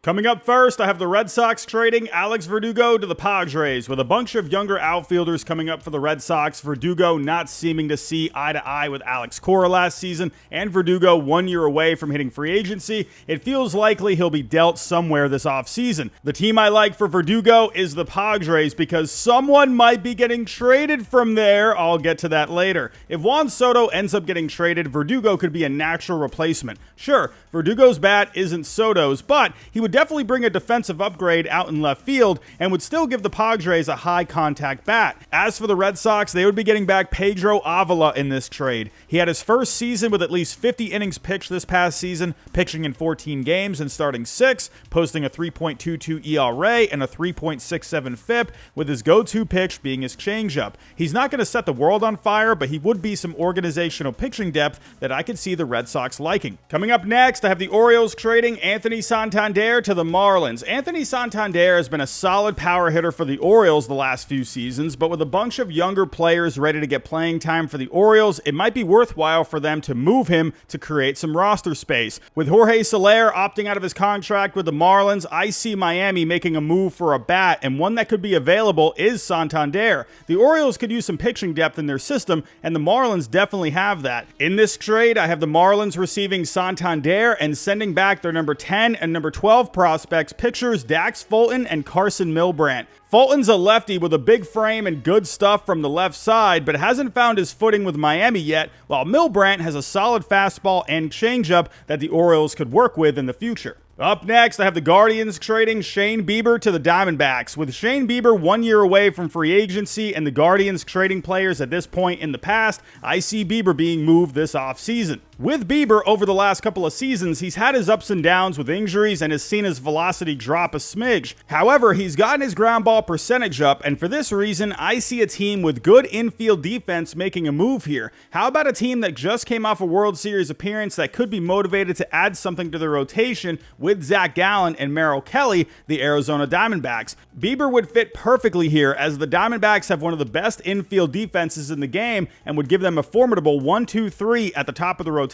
Coming up first, I have the Red Sox trading Alex Verdugo to the Padres. With a bunch of younger outfielders coming up for the Red Sox, Verdugo not seeming to see eye to eye with Alex Cora last season, and Verdugo 1 year away from hitting free agency, it feels likely he'll be dealt somewhere this offseason. The team I like for Verdugo is the Padres because someone might be getting traded from there. I'll get to that later. If Juan Soto ends up getting traded, Verdugo could be a natural replacement. Sure, Verdugo's bat isn't Soto's, but he would definitely bring a defensive upgrade out in left field and would still give the Padres a high contact bat. As for the Red Sox, they would be getting back Pedro Avila in this trade. He had his first season with at least 50 innings pitched this past season, pitching in 14 games and starting 6, posting a 3.22 ERA and a 3.67 FIP, with his go-to pitch being his changeup. He's not going to set the world on fire, but he would be some organizational pitching depth that I could see the Red Sox liking. Coming up next, I have the Orioles trading Anthony Santander to the Marlins. Anthony Santander has been a solid power hitter for the Orioles the last few seasons, but with a bunch of younger players ready to get playing time for the Orioles, it might be worthwhile for them to move him to create some roster space. With Jorge Soler opting out of his contract with the Marlins, I see Miami making a move for a bat, and one that could be available is Santander. The Orioles could use some pitching depth in their system, and the Marlins definitely have that. In this trade, I have the Marlins receiving Santander and sending back their number 10 and number 12 prospects, pitchers Dax Fulton and Carson Milbrandt. Fulton's a lefty with a big frame and good stuff from the left side, but hasn't found his footing with Miami yet, while Milbrandt has a solid fastball and changeup that the Orioles could work with in the future. Up next, I have the Guardians trading Shane Bieber to the Diamondbacks. With Shane Bieber 1 year away from free agency and the Guardians trading players at this point in the past, I see Bieber being moved this offseason. With Bieber, over the last couple of seasons, he's had his ups and downs with injuries and has seen his velocity drop a smidge. However, he's gotten his ground ball percentage up, and for this reason, I see a team with good infield defense making a move here. How about a team that just came off a World Series appearance that could be motivated to add something to their rotation with Zach Gallen and Merrill Kelly, the Arizona Diamondbacks? Bieber would fit perfectly here, as the Diamondbacks have one of the best infield defenses in the game and would give them a formidable 1-2-3 at the top of the rotation.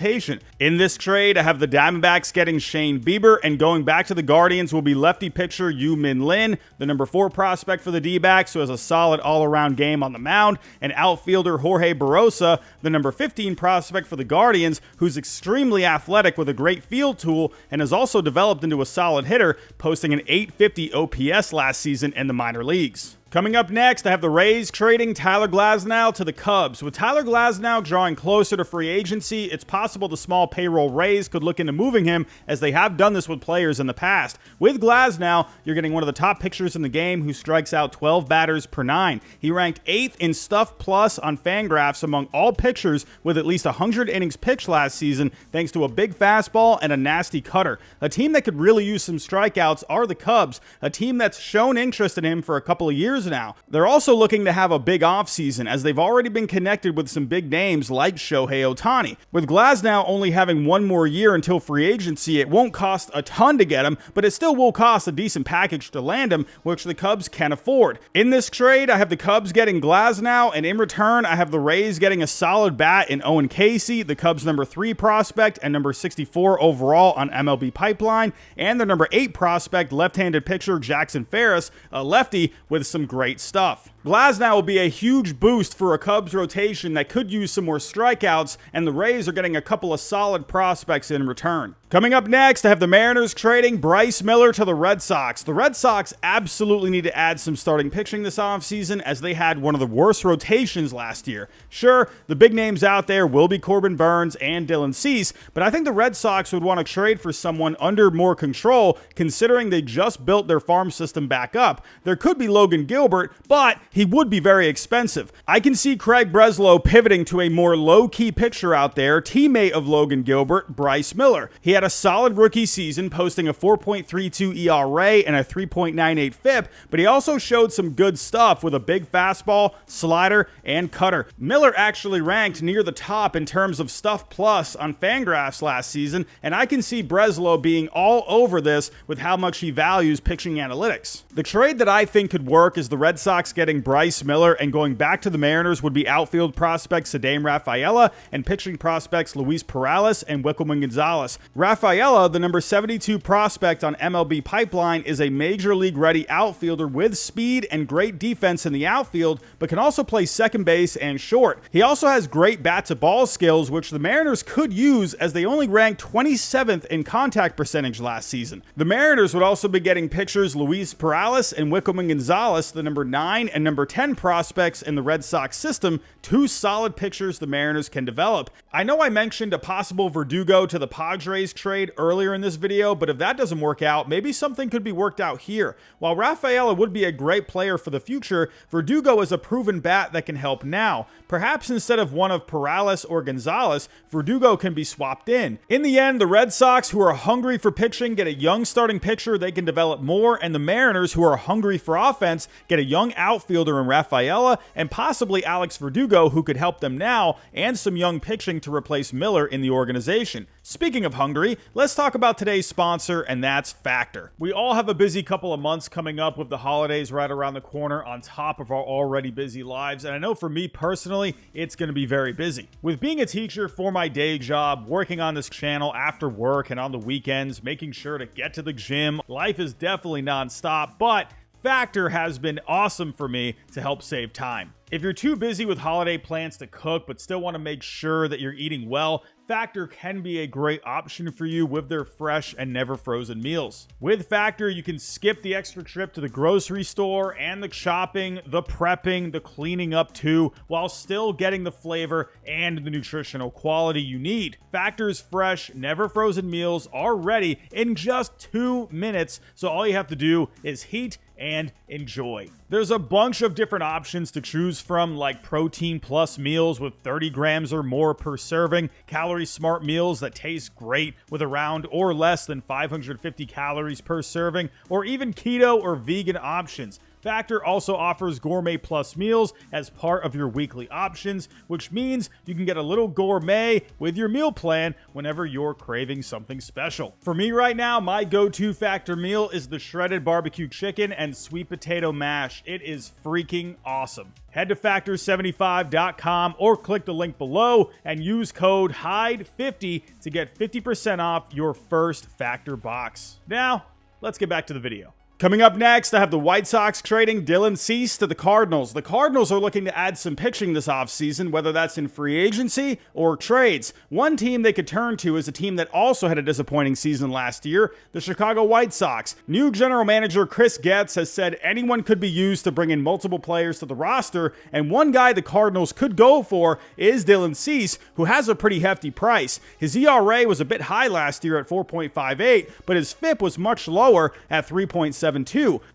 In this trade, I have the Diamondbacks getting Shane Bieber, and going back to the Guardians will be lefty pitcher Yu-Min Lin, the number 4 prospect for the D-backs, who has a solid all-around game on the mound, and outfielder Jorge Barosa, the number 15 prospect for the Guardians, who's extremely athletic with a great field tool and has also developed into a solid hitter, posting an .850 OPS last season in the minor leagues. Coming up next, I have the Rays trading Tyler Glasnow to the Cubs. With Tyler Glasnow drawing closer to free agency, it's possible the small payroll Rays could look into moving him, as they have done this with players in the past. With Glasnow, you're getting one of the top pitchers in the game who strikes out 12 batters per 9. He ranked 8th in Stuff Plus on Fangraphs among all pitchers with at least 100 innings pitched last season, thanks to a big fastball and a nasty cutter. A team that could really use some strikeouts are the Cubs, a team that's shown interest in him for a couple of years now. They're also looking to have a big offseason, as they've already been connected with some big names like Shohei Ohtani. With Glasnow only having 1 more year until free agency, it won't cost a ton to get him, but it still will cost a decent package to land him, which the Cubs can afford. In this trade, I have the Cubs getting Glasnow, and in return, I have the Rays getting a solid bat in Owen Casey, the Cubs' number 3 prospect and number 64 overall on MLB Pipeline, and their number 8 prospect, left-handed pitcher Jackson Ferris, a lefty with some great stuff. Glasnow will be a huge boost for a Cubs rotation that could use some more strikeouts, and the Rays are getting a couple of solid prospects in return. Coming up next, I have the Mariners trading Bryce Miller to the Red Sox. The Red Sox absolutely need to add some starting pitching this offseason, as they had one of the worst rotations last year. Sure, the big names out there will be Corbin Burnes and Dylan Cease, but I think the Red Sox would want to trade for someone under more control, considering they just built their farm system back up. There could be Logan Gilbert, but he would be very expensive. I can see Craig Breslow pivoting to a more low-key pitcher out there, teammate of Logan Gilbert, Bryce Miller. He had a solid rookie season, posting a 4.32 ERA and a 3.98 FIP, but he also showed some good stuff with a big fastball, slider, and cutter. Miller actually ranked near the top in terms of Stuff Plus on Fangraphs last season, and I can see Breslow being all over this with how much he values pitching analytics. The trade that I think could work is the Red Sox getting Bryce Miller, and going back to the Mariners would be outfield prospects Ceddanne Rafaela and pitching prospects Luis Perales and Wikelman Gonzalez. Rafaela, the number 72 prospect on MLB Pipeline, is a major league ready outfielder with speed and great defense in the outfield, but can also play second base and short. He also has great bat to ball skills, which the Mariners could use as they only ranked 27th in contact percentage last season. The Mariners would also be getting pitchers Luis Perales and Wikelman Gonzalez, the number 9 and number 10 prospects in the Red Sox system, two solid pitchers the Mariners can develop. I know I mentioned a possible Verdugo to the Padres trade earlier in this video, but if that doesn't work out, maybe something could be worked out here. While Rafaela would be a great player for the future, Verdugo is a proven bat that can help now. Perhaps instead of one of Perales or Gonzalez, Verdugo can be swapped in. In the end, the Red Sox, who are hungry for pitching, get a young starting pitcher they can develop more, and the Mariners, who are hungry for offense, get a young outfielder in Rafaela and possibly Alex Verdugo, who could help them now, and some young pitching to replace Miller in the organization. Speaking of hungry, let's talk about today's sponsor, and that's Factor. We all have a busy couple of months coming up with the holidays right around the corner on top of our already busy lives, and I know for me personally, it's going to be very busy. With being a teacher for my day job, working on this channel after work and on the weekends, making sure to get to the gym, life is definitely nonstop, but Factor has been awesome for me to help save time. If you're too busy with holiday plans to cook but still want to make sure that you're eating well, Factor can be a great option for you with their fresh and never frozen meals. With Factor, you can skip the extra trip to the grocery store and the shopping, the prepping, the cleaning up too, while still getting the flavor and the nutritional quality you need. Factor's fresh, never frozen meals are ready in just 2 minutes, so all you have to do is heat and enjoy. There's a bunch of different options to choose from, like protein plus meals with 30 grams or more per serving, calorie smart meals that taste great with around or less than 550 calories per serving, or even keto or vegan options. Factor also offers Gourmet Plus meals as part of your weekly options, which means you can get a little gourmet with your meal plan whenever you're craving something special. For me right now, my go-to Factor meal is the shredded barbecue chicken and sweet potato mash. It is freaking awesome. Head to Factor75.com or click the link below and use code HYDE50 to get 50% off your first Factor box. Now, let's get back to the video. Coming up next, I have the White Sox trading Dylan Cease to the Cardinals. The Cardinals are looking to add some pitching this offseason, whether that's in free agency or trades. One team they could turn to is a team that also had a disappointing season last year, the Chicago White Sox. New general manager Chris Getz has said anyone could be used to bring in multiple players to the roster, and one guy the Cardinals could go for is Dylan Cease, who has a pretty hefty price. His ERA was a bit high last year at 4.58, but his FIP was much lower at 3.72.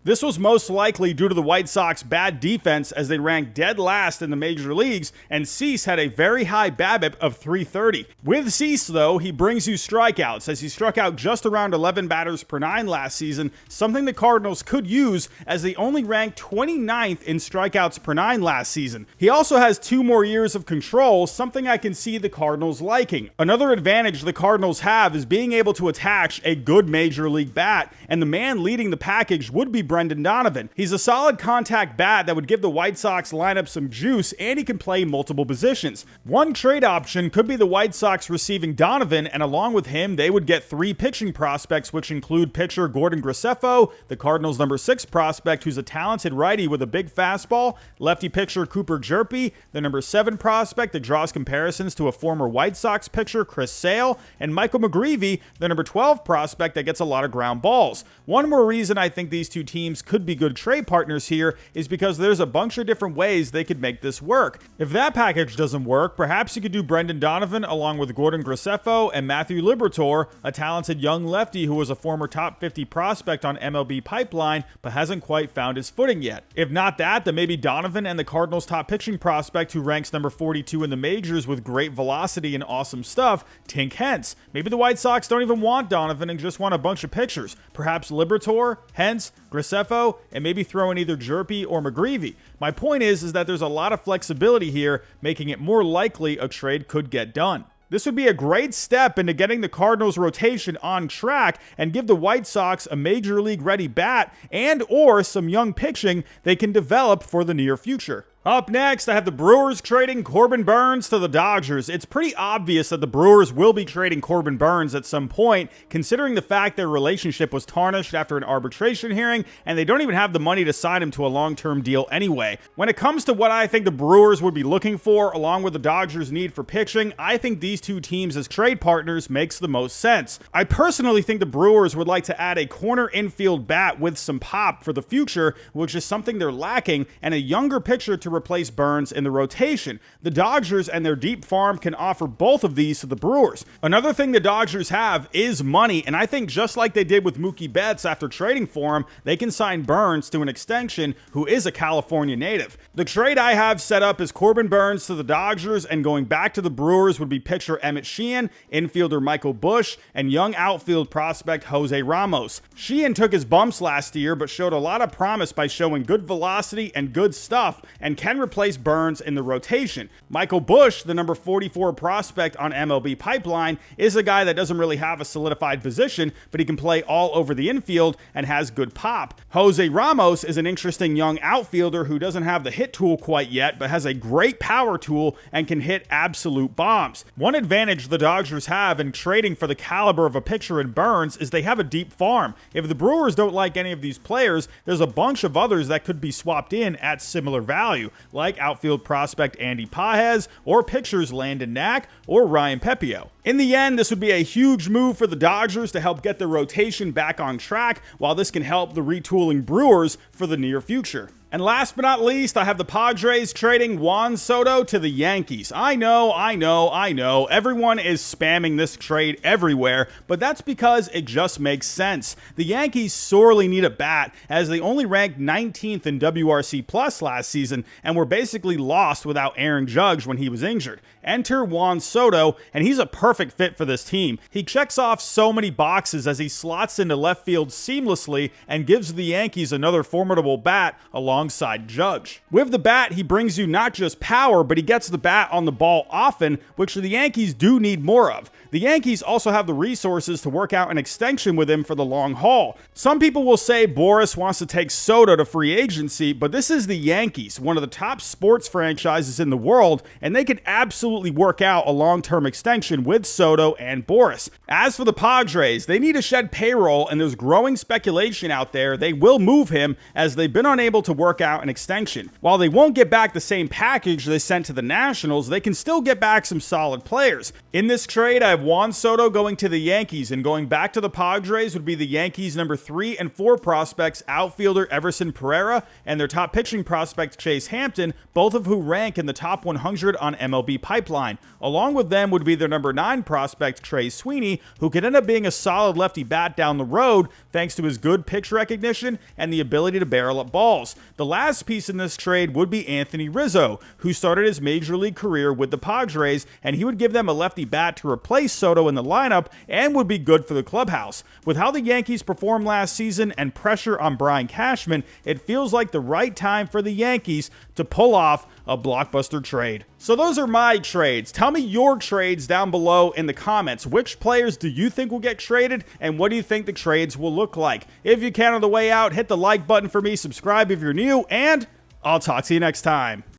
This was most likely due to the White Sox bad defense, as they ranked dead last in the major leagues, and Cease had a very high BABIP of 330. With Cease, though, he brings you strikeouts, as he struck out just around 11 batters per 9 last season, something the Cardinals could use as they only ranked 29th in strikeouts per 9 last season. He also has 2 more years of control, something I can see the Cardinals liking. Another advantage the Cardinals have is being able to attach a good major league bat, and the man leading the package would be Brendan Donovan. He's a solid contact bat that would give the White Sox lineup some juice, and he can play multiple positions. One trade option could be the White Sox receiving Donovan, and along with him, they would get 3 pitching prospects, which include pitcher Gordon Graceffo, the Cardinals' number 6 prospect, who's a talented righty with a big fastball, lefty pitcher Cooper Jerpy, the number 7 prospect that draws comparisons to a former White Sox pitcher Chris Sale, and Michael McGreevy, the number 12 prospect that gets a lot of ground balls. One more reason I think these two teams could be good trade partners here is because there's a bunch of different ways they could make this work. If that package doesn't work, perhaps you could do Brendan Donovan along with Gordon Graceffo and Matthew Liberatore, a talented young lefty who was a former top 50 prospect on MLB Pipeline but hasn't quite found his footing yet. If not that, then maybe Donovan and the Cardinals' top pitching prospect who ranks number 42 in the majors with great velocity and awesome stuff, Tink Hence. Maybe the White Sox don't even want Donovan and just want a bunch of pitchers. Perhaps Liberatore, Hence, Graceffo, and maybe throw in either Jerpy or McGreevy. My point is that there's a lot of flexibility here, making it more likely a trade could get done. This would be a great step into getting the Cardinals' rotation on track and give the White Sox a major league ready bat and or some young pitching they can develop for the near future. Up next, I have the Brewers trading Corbin Burnes to the Dodgers. It's pretty obvious that the Brewers will be trading Corbin Burnes at some point, considering the fact their relationship was tarnished after an arbitration hearing, and they don't even have the money to sign him to a long-term deal anyway. When it comes to what I think the Brewers would be looking for, along with the Dodgers' need for pitching, I think these two teams as trade partners makes the most sense. I personally think the Brewers would like to add a corner infield bat with some pop for the future, which is something they're lacking, and a younger pitcher to replace Burnes in the rotation. The Dodgers and their deep farm can offer both of these to the Brewers. Another thing the Dodgers have is money, and I think just like they did with Mookie Betts after trading for him, they can sign Burnes to an extension, who is a California native. The trade I have set up is Corbin Burnes to the Dodgers, and going back to the Brewers would be pitcher Emmett Sheehan, infielder Michael Busch, and young outfield prospect Jose Ramos. Sheehan took his bumps last year, but showed a lot of promise by showing good velocity and good stuff, and can replace Burnes in the rotation. Michael Busch, the number 44 prospect on MLB Pipeline, is a guy that doesn't really have a solidified position, but he can play all over the infield and has good pop. Jose Ramos is an interesting young outfielder who doesn't have the hit tool quite yet, but has a great power tool and can hit absolute bombs. One advantage the Dodgers have in trading for the caliber of a pitcher in Burnes is they have a deep farm. If the Brewers don't like any of these players, there's a bunch of others that could be swapped in at similar value, like outfield prospect Andy Pages, or pitchers Landon Knack, or Ryan Pepio. In the end, this would be a huge move for the Dodgers to help get their rotation back on track, while this can help the retooling Brewers for the near future. And last but not least, I have the Padres trading Juan Soto to the Yankees. I know. Everyone is spamming this trade everywhere, but that's because it just makes sense. The Yankees sorely need a bat, as they only ranked 19th in WRC Plus last season and were basically lost without Aaron Judge when he was injured. Enter Juan Soto, and he's a perfect fit for this team. He checks off so many boxes as he slots into left field seamlessly and gives the Yankees another formidable bat alongside Judge. With the bat, he brings you not just power, but he gets the bat on the ball often, which the Yankees do need more of. The Yankees also have the resources to work out an extension with him for the long haul. Some people will say Boras wants to take Soto to free agency, but this is the Yankees, one of the top sports franchises in the world, and they could absolutely work out a long-term extension with Soto and Boras. As for the Padres, they need to shed payroll, and there's growing speculation out there they will move him, as they've been unable to work out an extension. While they won't get back the same package they sent to the Nationals, they can still get back some solid players. In this trade, I have Juan Soto going to the Yankees, and going back to the Padres would be the Yankees' number 3 and 4 prospects, outfielder Everson Pereira, and their top pitching prospect Chase Hampton, both of who rank in the top 100 on MLB Pipeline. Along with them would be their number 9 prospect Trey Sweeney, who could end up being a solid lefty bat down the road thanks to his good pitch recognition and the ability to barrel up balls. The last piece in this trade would be Anthony Rizzo, who started his major league career with the Padres, and he would give them a lefty bat to replace Soto in the lineup and would be good for the clubhouse. With how the Yankees performed last season and pressure on Brian Cashman, it feels like the right time for the Yankees to pull off a blockbuster trade. So those are my trades. Tell me your trades down below in the comments. Which players do you think will get traded, and what do you think the trades will look like? If you can on the way out, hit the like button for me, subscribe if you're new, and I'll talk to you next time.